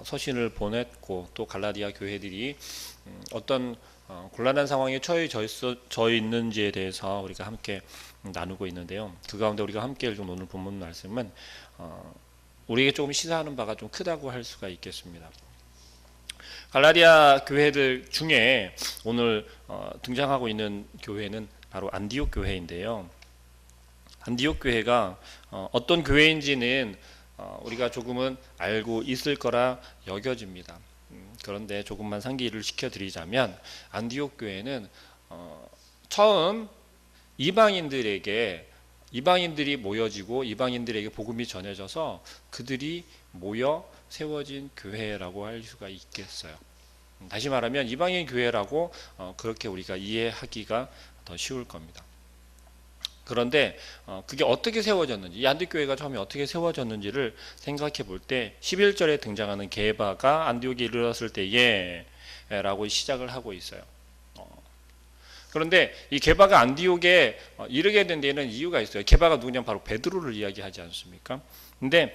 서신을 보냈고 또 갈라디아 교회들이 어떤 곤란한 상황에 처해 있는지에 대해서 우리가 함께 나누고 있는데요. 그 가운데 우리가 함께 읽은 오늘 본문 말씀은 우리에게 조금 시사하는 바가 좀 크다고 할 수가 있겠습니다. 갈라디아 교회들 중에 오늘 등장하고 있는 교회는 바로 안디옥 교회인데요. 안디옥 교회가 어떤 교회인지는 우리가 조금은 알고 있을 거라 여겨집니다. 그런데 조금만 상기를 시켜드리자면 안디옥 교회는 처음 이방인들이 모여지고 이방인들에게 복음이 전해져서 그들이 모여 세워진 교회라고 할 수가 있겠어요. 다시 말하면 이방인 교회라고 그렇게 우리가 이해하기가 더 쉬울 겁니다. 그런데 그게 어떻게 세워졌는지, 이 안디옥 교회가 처음에 어떻게 세워졌는지를 생각해 볼 때 11절에 등장하는 게바가 안디옥에 이르렀을 때에 라고 시작을 하고 있어요. 그런데 이 게바가 안디옥에 이르게 된 데에는 이유가 있어요. 게바가 누구냐면 바로 베드로를 이야기하지 않습니까? 근데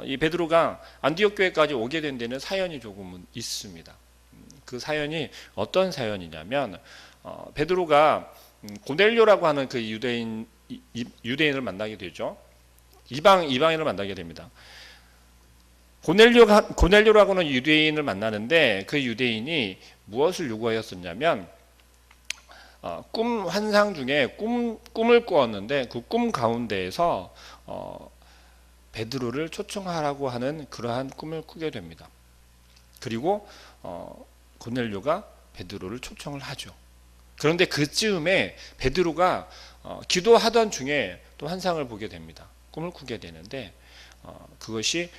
이 베드로가 안디옥 교회까지 오게 된 데는 사연이 조금은 있습니다. 그 사연이 어떤 사연이냐면 베드로가 고넬료라고 하는 그 유대인을 만나게 되죠. 이방인을 만나게 됩니다. 고넬료라고 하는 유대인을 만나는데 그 유대인이 무엇을 요구하였었냐면 꿈 환상 중에 꿈을 꾸었는데 그 꿈 가운데에서 베드로를 초청하라고 하는 그러한 꿈을 꾸게 됩니다. 그리고 고넬료가 베드로를 초청을 하죠. 그런데 그쯤에 베드로가 기도하던 중에 또 환상을 보게 됩니다. 꿈을 꾸게 되는데 그것이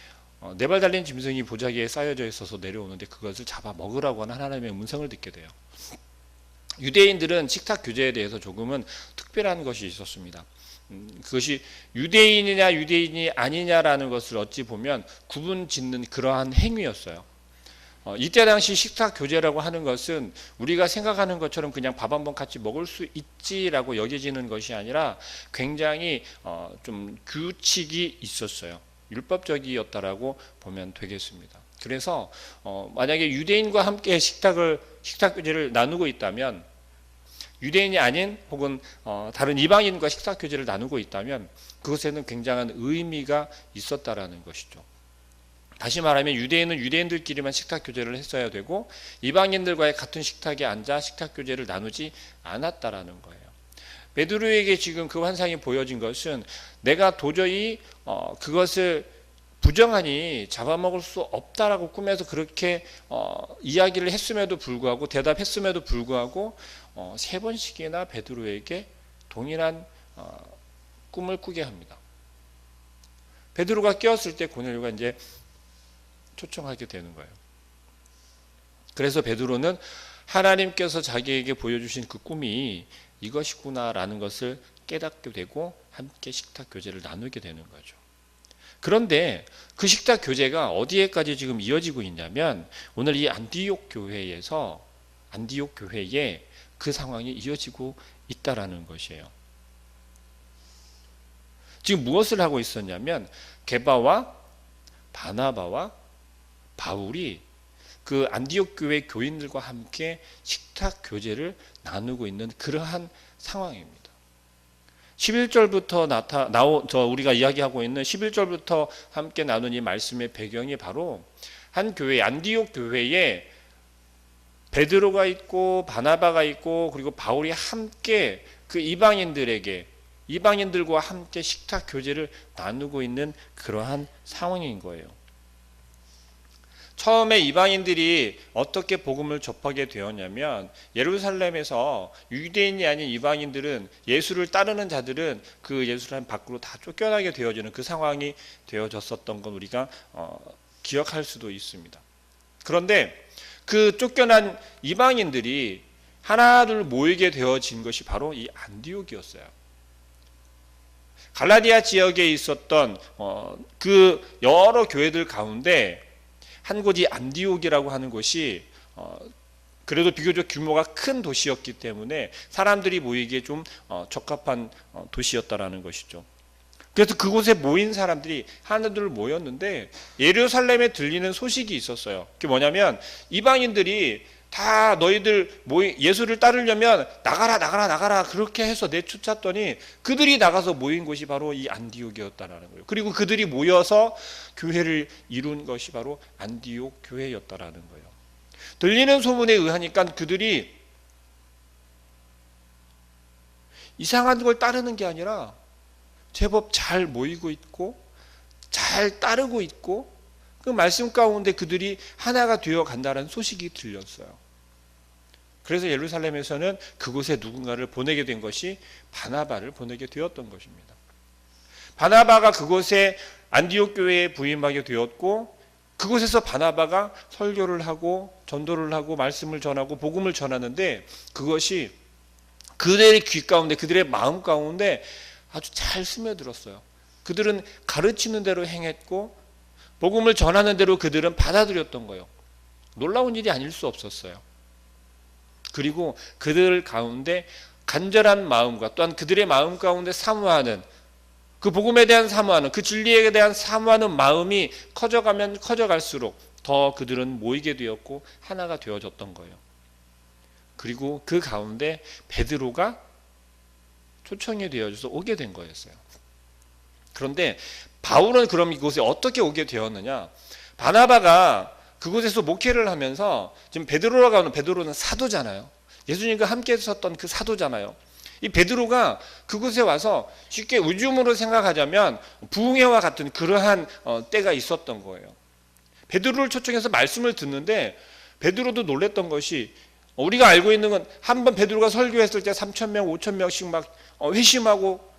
4발 달린 짐승이 보자기에 쌓여져 있어서 내려오는데 그것을 잡아 먹으라고 하는 하나님의 음성을 듣게 돼요. 유대인들은 식탁 규제에 대해서 조금은 특별한 것이 있었습니다. 그것이 유대인이냐 유대인이 아니냐라는 것을 어찌 보면 구분 짓는 그러한 행위였어요. 이때 당시 식탁 교제라고 하는 것은 우리가 생각하는 것처럼 그냥 밥 한번 같이 먹을 수 있지라고 여겨지는 것이 아니라 굉장히 좀 규칙이 있었어요. 율법적이었다라고 보면 되겠습니다. 그래서 만약에 유대인과 함께 식탁 교제를 나누고 있다면, 유대인이 아닌 혹은 다른 이방인과 식탁 교제를 나누고 있다면 그것에는 굉장한 의미가 있었다라는 것이죠. 다시 말하면 유대인은 유대인들끼리만 식탁 교제를 했어야 되고 이방인들과의 같은 식탁에 앉아 식탁 교제를 나누지 않았다라는 거예요. 베드로에게 지금 그 환상이 보여진 것은 내가 도저히 그것을 부정하니 잡아먹을 수 없다라고 꿈에서 그렇게 이야기를 했음에도 불구하고, 대답했음에도 불구하고 3번씩이나 베드로에게 동일한 꿈을 꾸게 합니다. 베드로가 깨었을 때 고넬료가 이제 초청하게 되는 거예요. 그래서 베드로는 하나님께서 자기에게 보여주신 그 꿈이 이것이구나라는 것을 깨닫게 되고 함께 식탁 교제를 나누게 되는 거죠. 그런데 그 식탁 교제가 어디에까지 지금 이어지고 있냐면 오늘 이 안디옥 교회에 그 상황이 이어지고 있다라는 것이에요. 지금 무엇을 하고 있었냐면 게바와 바나바와 바울이 그 안디옥 교회 교인들과 함께 식탁 교제를 나누고 있는 그러한 상황입니다. 11절부터 우리가 이야기하고 있는 11절부터 함께 나눈 이 말씀의 배경이 바로 한 교회, 안디옥 교회에 베드로가 있고 바나바가 있고 그리고 바울이 함께 그 이방인들과 함께 식탁 교제를 나누고 있는 그러한 상황인 거예요. 처음에 이방인들이 어떻게 복음을 접하게 되었냐면 예루살렘에서 유대인이 아닌 이방인들은 예수를 따르는 자들은 그 예루살렘 밖으로 다 쫓겨나게 되어지는 그 상황이 되어졌었던 건 우리가 기억할 수도 있습니다. 그런데 그 쫓겨난 이방인들이 하나둘 모이게 되어진 것이 바로 이 안디옥이었어요. 갈라디아 지역에 있었던 그 여러 교회들 가운데 한 곳이 안디옥이라고 하는 곳이 그래도 비교적 규모가 큰 도시였기 때문에 사람들이 모이기에 좀 적합한 도시였다라는 것이죠. 그래서 그곳에 모인 사람들이 하나둘 모였는데 예루살렘에 들리는 소식이 있었어요. 그게 뭐냐면 이방인들이 다 너희들 예수를 따르려면 나가라 나가라 나가라 그렇게 해서 내쫓았더니 그들이 나가서 모인 곳이 바로 이 안디옥이었다라는 거예요. 그리고 그들이 모여서 교회를 이룬 것이 바로 안디옥 교회였다라는 거예요. 들리는 소문에 의하니까 그들이 이상한 걸 따르는 게 아니라 제법 잘 모이고 있고 잘 따르고 있고 그 말씀 가운데 그들이 하나가 되어 간다는 소식이 들렸어요. 그래서 예루살렘에서는 그곳에 누군가를 보내게 된 것이 바나바를 보내게 되었던 것입니다. 바나바가 그곳에 안디옥 교회에 부임하게 되었고 그곳에서 바나바가 설교를 하고 전도를 하고 말씀을 전하고 복음을 전하는데 그것이 그들의 귀 가운데 그들의 마음 가운데 아주 잘 스며들었어요. 그들은 가르치는 대로 행했고 복음을 전하는 대로 그들은 받아들였던 거예요. 놀라운 일이 아닐 수 없었어요. 그리고 그들 가운데 간절한 마음과 또한 그들의 마음 가운데 사모하는 그 복음에 대한 사모하는 그 진리에 대한 사모하는 마음이 커져가면 커져갈수록 더 그들은 모이게 되었고 하나가 되어졌던 거예요. 그리고 그 가운데 베드로가 초청이 되어져서 오게 된 거였어요. 그런데 바울은 그럼 이곳에 어떻게 오게 되었느냐? 바나바가 그곳에서 목회를 하면서 지금 베드로라고 하는 베드로는 사도잖아요. 예수님과 함께 있었던 그 사도잖아요. 이 베드로가 그곳에 와서 쉽게 우주음으로 생각하자면 부흥회와 같은 그러한 때가 있었던 거예요. 베드로를 초청해서 말씀을 듣는데 베드로도 놀랬던 것이 우리가 알고 있는 건 한 번 베드로가 설교했을 때 3,000명, 5,000명씩 막 회심하고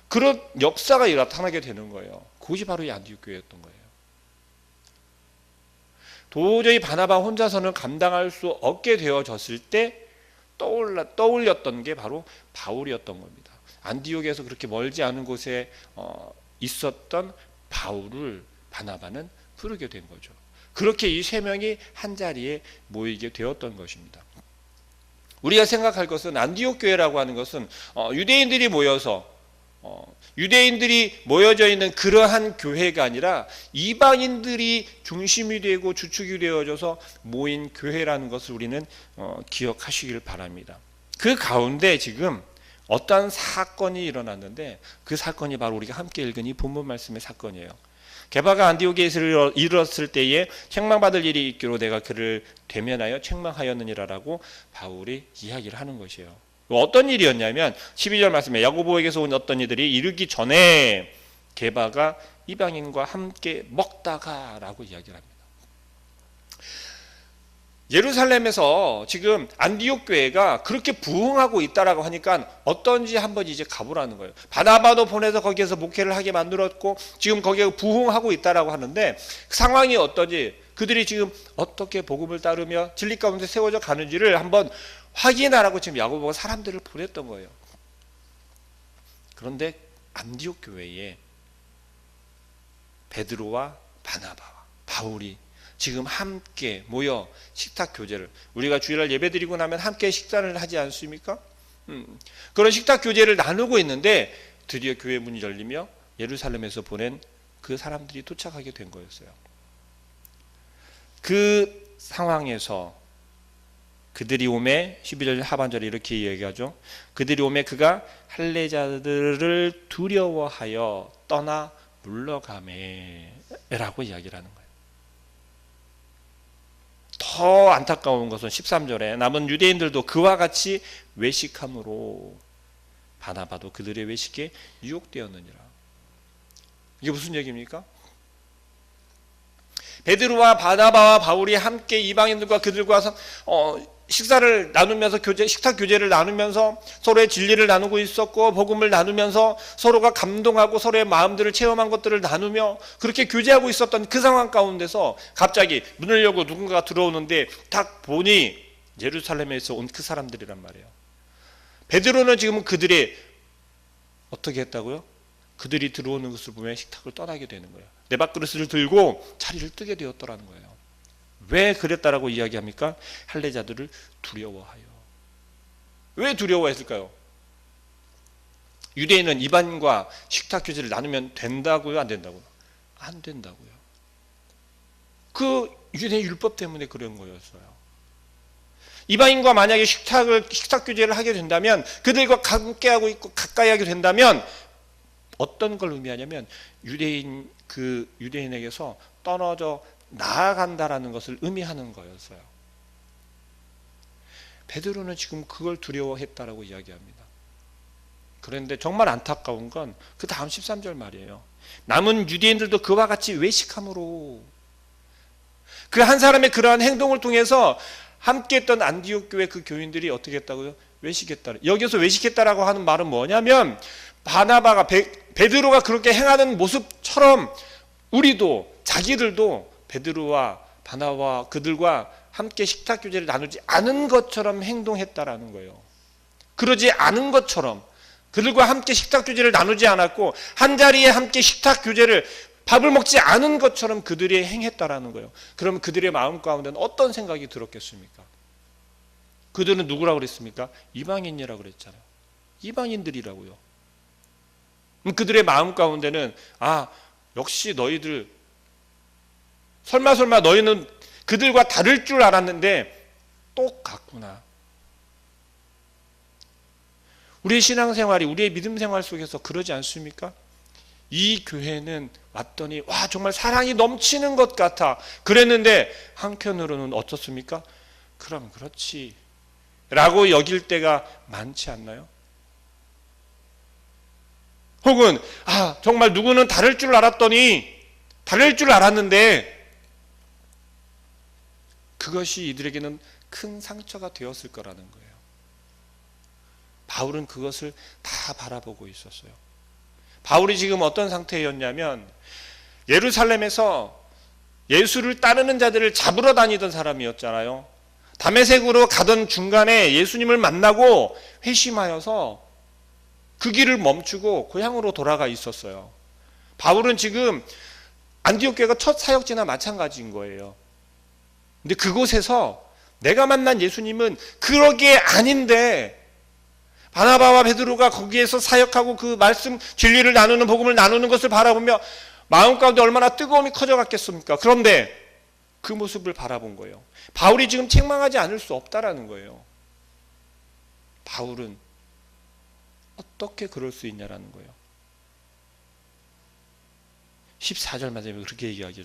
그런 역사가 나타나게 되는 거예요. 그것이 바로 이 안디옥 교회였던 거예요. 도저히 바나바 혼자서는 감당할 수 없게 되어졌을 때 떠올렸던 게 바로 바울이었던 겁니다. 안디옥에서 그렇게 멀지 않은 곳에 있었던 바울을 바나바는 부르게 된 거죠. 그렇게 이 세 명이 한 자리에 모이게 되었던 것입니다. 우리가 생각할 것은 안디옥 교회라고 하는 것은 유대인들이 모여서 유대인들이 모여져 있는 그러한 교회가 아니라 이방인들이 중심이 되고 주축이 되어져서 모인 교회라는 것을 우리는 기억하시길 바랍니다. 그 가운데 지금 어떠한 사건이 일어났는데 그 사건이 바로 우리가 함께 읽은 이 본문 말씀의 사건이에요. 게바가 안디옥에 이르렀을 때에 책망받을 일이 있기로 내가 그를 대면하여 책망하였느니라라고 바울이 이야기를 하는 것이에요. 어떤 일이었냐면 12절 말씀에 야고보에게서 온 어떤 이들이 이르기 전에 게바가 이방인과 함께 먹다가 라고 이야기를 합니다. 예루살렘에서 지금 안디옥 교회가 그렇게 부흥하고 있다라고 하니까 어떤지 한번 이제 가보라는 거예요. 바나바도 보내서 거기에서 목회를 하게 만들었고 지금 거기에 부흥하고 있다라고 하는데 상황이 어떤지 그들이 지금 어떻게 복음을 따르며 진리 가운데 세워져 가는지를 한번 확인하라고 지금 야고보가 사람들을 보냈던 거예요. 그런데 안디옥 교회에 베드로와 바나바와 바울이 지금 함께 모여 식탁 교제를 우리가 주일날 예배드리고 나면 함께 식사를 하지 않습니까? 그런 식탁 교제를 나누고 있는데 드디어 교회 문이 열리며 예루살렘에서 보낸 그 사람들이 도착하게 된 거였어요. 그 상황에서 그들이 오매 12절 하반절에 이렇게 이야기하죠. 그들이 오매 그가 할례자들을 두려워하여 떠나 물러가매 라고 이야기를 하는 거예요. 더 안타까운 것은 13절에 남은 유대인들도 그와 같이 외식함으로 바나바도 그들의 외식에 유혹되었느니라. 이게 무슨 얘기입니까? 베드로와 바나바와 바울이 함께 이방인들과 그들과 식사를 나누면서 식탁 교제를 나누면서 서로의 진리를 나누고 있었고 복음을 나누면서 서로가 감동하고 서로의 마음들을 체험한 것들을 나누며 그렇게 교제하고 있었던 그 상황 가운데서 갑자기 문을 열고 누군가가 들어오는데 딱 보니 예루살렘에서 온 그 사람들이란 말이에요. 베드로는 지금 그들의 어떻게 했다고요? 그들이 들어오는 것을 보면 식탁을 떠나게 되는 거예요. 내 밥그릇을 들고 자리를 뜨게 되었더라는 거예요. 왜 그랬다라고 이야기합니까? 할례자들을 두려워하여. 왜 두려워했을까요? 유대인은 이방인과 식탁 교제를 나누면 된다고요, 안 된다고요? 안 된다고요. 그 유대인 율법 때문에 그런 거였어요. 이방인과 만약에 식탁 교제를 하게 된다면, 그들과 함께하고 있고 가까이 하게 된다면 어떤 걸 의미하냐면 유대인에게서 떨어져 나아간다라는 것을 의미하는 거였어요. 베드로는 지금 그걸 두려워했다라고 이야기합니다. 그런데 정말 안타까운 건 그 다음 13절 말이에요. 남은 유대인들도 그와 같이 외식함으로, 그 한 사람의 그러한 행동을 통해서 함께했던 안디옥 교회 그 교인들이 어떻게 했다고요? 외식했다. 여기서 외식했다라고 하는 말은 뭐냐면, 바나바가 베드로가 그렇게 행하는 모습처럼 우리도, 자기들도 베드로와 바나바와 그들과 함께 식탁 교제를 나누지 않은 것처럼 행동했다라는 거예요. 그러지 않은 것처럼, 그들과 함께 식탁 교제를 나누지 않았고 한자리에 함께 식탁 교제를, 밥을 먹지 않은 것처럼 그들이 행했다라는 거예요. 그러면 그들의 마음 가운데는 어떤 생각이 들었겠습니까? 그들은 누구라고 그랬습니까? 이방인이라고 그랬잖아요. 이방인들이라고요. 그들의 마음 가운데는, 역시 너희들, 설마 너희는 그들과 다를 줄 알았는데 똑같구나. 우리의 신앙생활이, 우리의 믿음 생활 속에서 그러지 않습니까? 이 교회는 왔더니 정말 사랑이 넘치는 것 같아 그랬는데 한편으로는 어떻습니까? 그럼 그렇지 라고 여길 때가 많지 않나요? 혹은 정말 누구는 다를 줄 알았는데 그것이 이들에게는 큰 상처가 되었을 거라는 거예요. 바울은 그것을 다 바라보고 있었어요. 바울이 지금 어떤 상태였냐면, 예루살렘에서 예수를 따르는 자들을 잡으러 다니던 사람이었잖아요. 다메섹으로 가던 중간에 예수님을 만나고 회심하여서 그 길을 멈추고 고향으로 돌아가 있었어요. 바울은 지금 안디옥 교회가 첫 사역지나 마찬가지인 거예요. 근데 그곳에서 내가 만난 예수님은 그러기에 아닌데, 바나바와 베드로가 거기에서 사역하고 그 말씀 진리를 나누는, 복음을 나누는 것을 바라보며 마음 가운데 얼마나 뜨거움이 커져갔겠습니까? 그런데 그 모습을 바라본 거예요. 바울이 지금 책망하지 않을 수 없다라는 거예요. 바울은 어떻게 그럴 수 있냐라는 거예요. 14절 마지막에 그렇게 얘기하죠.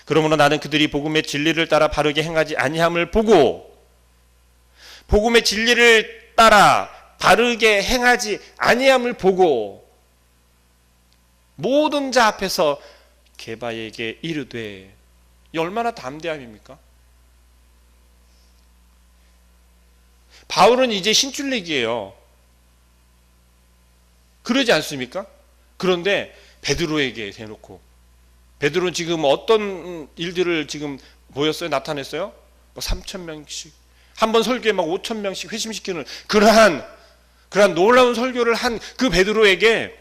그러므로 나는 그들이 복음의 진리를 따라 바르게 행하지 아니함을 보고, 복음의 진리를 따라 바르게 행하지 아니함을 보고 모든 자 앞에서 게바에게 이르되, 이 얼마나 담대함입니까? 바울은 이제 신출내기예요. 그러지 않습니까? 그런데 베드로에게 대놓고, 베드로는 지금 어떤 일들을 지금 보였어요? 나타냈어요? 3,000명씩 한 번 설교에 5,000명씩 회심시키는 그러한 놀라운 설교를 한 그 베드로에게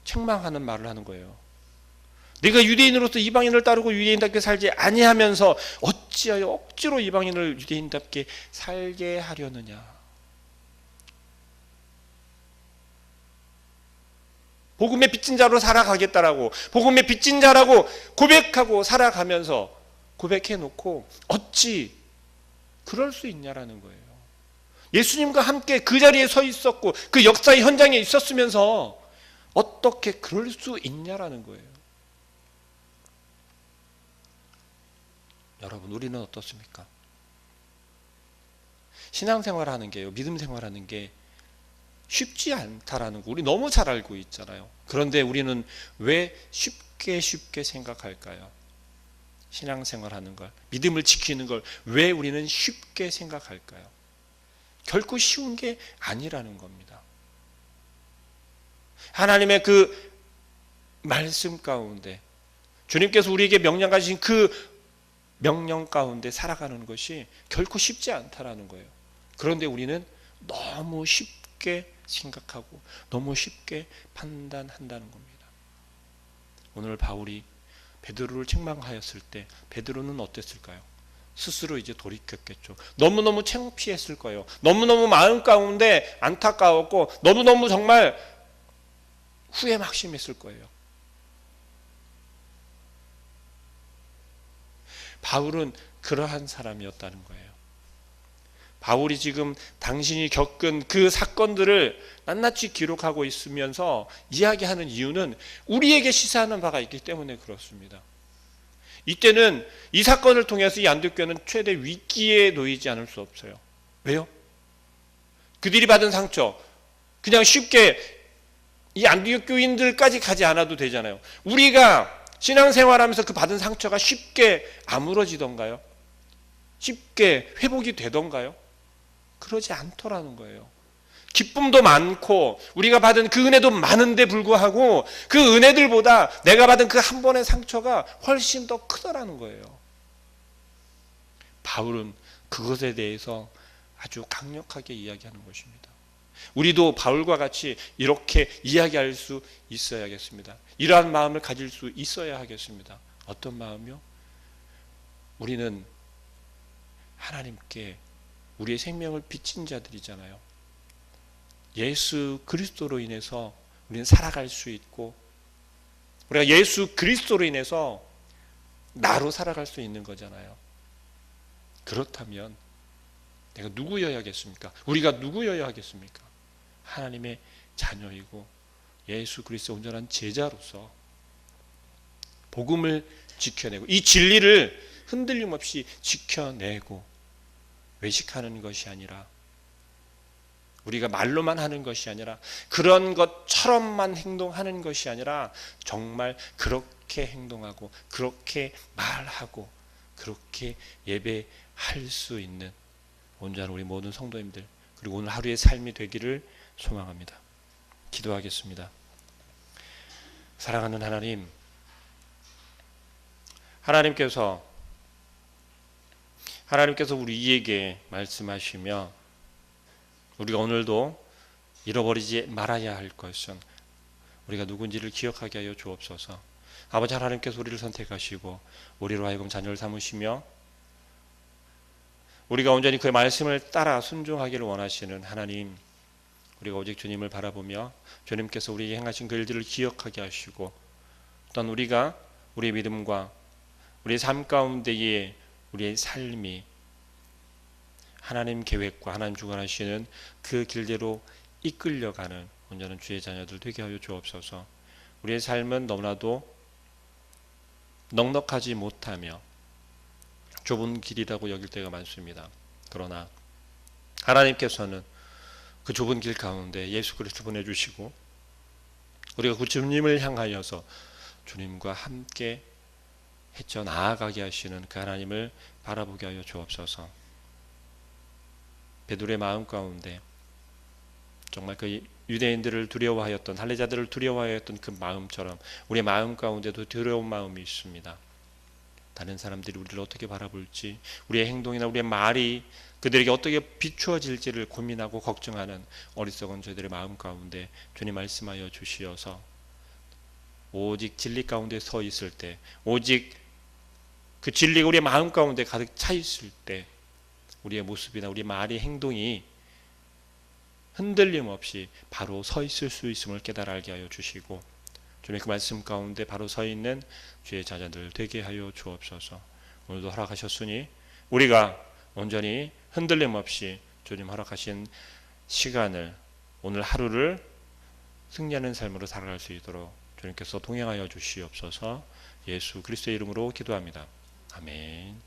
책망하는 말을 하는 거예요. 네가 유대인으로서 이방인을 따르고 유대인답게 살지 아니하면서 어찌하여 억지로 이방인을 유대인답게 살게 하려느냐. 복음의 빚진 자로 살아가겠다라고, 복음의 빚진 자라고 고백하고 살아가면서 고백해놓고 어찌 그럴 수 있냐라는 거예요. 예수님과 함께 그 자리에 서 있었고 그 역사의 현장에 있었으면서 어떻게 그럴 수 있냐라는 거예요. 여러분, 우리는 어떻습니까? 신앙생활하는 게요, 믿음 생활하는 게 쉽지 않다라는 거 우리 너무 잘 알고 있잖아요. 그런데 우리는 왜 쉽게 생각할까요? 신앙생활하는 걸, 믿음을 지키는 걸 왜 우리는 쉽게 생각할까요? 결코 쉬운 게 아니라는 겁니다. 하나님의 그 말씀 가운데, 주님께서 우리에게 명령 가지신 그 명령 가운데 살아가는 것이 결코 쉽지 않다라는 거예요. 그런데 우리는 너무 쉽게 생각하고 너무 쉽게 판단한다는 겁니다. 오늘 바울이 베드로를 책망하였을 때 베드로는 어땠을까요? 스스로 이제 돌이켰겠죠. 너무너무 창피했을 거예요. 너무너무 마음 가운데 안타까웠고 너무너무 정말 후회 막심했을 거예요. 바울은 그러한 사람이었다는 거예요. 바울이 지금 당신이 겪은 그 사건들을 낱낱이 기록하고 있으면서 이야기하는 이유는 우리에게 시사하는 바가 있기 때문에 그렇습니다. 이때는 이 사건을 통해서 이 안디옥교회는 최대 위기에 놓이지 않을 수 없어요. 왜요? 그들이 받은 상처 그냥 쉽게 이 안디옥 교인들까지 가지 않아도 되잖아요. 우리가 신앙생활하면서 그 받은 상처가 쉽게 아물어지던가요? 쉽게 회복이 되던가요? 그러지 않더라는 거예요. 기쁨도 많고 우리가 받은 그 은혜도 많은데 불구하고 그 은혜들보다 내가 받은 그 한 번의 상처가 훨씬 더 크더라는 거예요. 바울은 그것에 대해서 아주 강력하게 이야기하는 것입니다. 우리도 바울과 같이 이렇게 이야기할 수 있어야겠습니다. 이러한 마음을 가질 수 있어야 하겠습니다. 어떤 마음이요? 우리는 하나님께 우리의 생명을 비친 자들이잖아요. 예수 그리스도로 인해서 우리는 살아갈 수 있고 우리가 예수 그리스도로 인해서 나로 살아갈 수 있는 거잖아요. 그렇다면 내가 누구여야겠습니까? 우리가 누구여야 하겠습니까? 하나님의 자녀이고 예수 그리스도의 온전한 제자로서 복음을 지켜내고 이 진리를 흔들림 없이 지켜내고 외식하는 것이 아니라 우리가 말로만 하는 것이 아니라 그런 것처럼만 행동하는 것이 아니라 정말 그렇게 행동하고 그렇게 말하고 그렇게 예배할 수 있는 온전한 우리 모든 성도님들 그리고 오늘 하루의 삶이 되기를 소망합니다. 기도하겠습니다. 사랑하는 하나님, 하나님께서 우리에게 말씀하시며 우리가 오늘도 잃어버리지 말아야 할 것은 우리가 누군지를 기억하게 하여 주옵소서. 아버지 하나님께서 우리를 선택하시고 우리로 하여금 자녀를 삼으시며 우리가 온전히 그의 말씀을 따라 순종하기를 원하시는 하나님, 우리가 오직 주님을 바라보며 주님께서 우리에게 행하신 그 일들을 기억하게 하시고 또한 우리가 우리의 믿음과 우리의 삶 가운데에 우리의 삶이 하나님 계획과 하나님 주관하시는 그 길대로 이끌려가는 온전한 주의 자녀들 되게 하여 주옵소서. 우리의 삶은 너무나도 넉넉하지 못하며 좁은 길이라고 여길 때가 많습니다. 그러나 하나님께서는 그 좁은 길 가운데 예수 그리스도 보내주시고 우리가 그 주님을 향하여서 주님과 함께 헤쳐 나아가게 하시는 그 하나님을 바라보게 하여 주옵소서. 베드로의 마음 가운데 정말 그 유대인들을 두려워하였던 할례자들을 두려워하였던 그 마음처럼 우리의 마음 가운데도 두려운 마음이 있습니다. 다른 사람들이 우리를 어떻게 바라볼지, 우리의 행동이나 우리의 말이 그들에게 어떻게 비추어질지를 고민하고 걱정하는 어리석은 저희들의 마음 가운데 주님 말씀하여 주시어서 오직 진리 가운데 서 있을 때, 오직 그 진리가 우리의 마음 가운데 가득 차 있을 때 우리의 모습이나 우리의 말이 행동이 흔들림 없이 바로 서 있을 수 있음을 깨달아 알게 하여 주시고 주님의 그 말씀 가운데 바로 서 있는 주의 자녀들 되게 하여 주옵소서. 오늘도 허락하셨으니 우리가 온전히 흔들림 없이 주님 허락하신 시간을 오늘 하루를 승리하는 삶으로 살아갈 수 있도록 주님께서 동행하여 주시옵소서. 예수 그리스도의 이름으로 기도합니다. 아멘.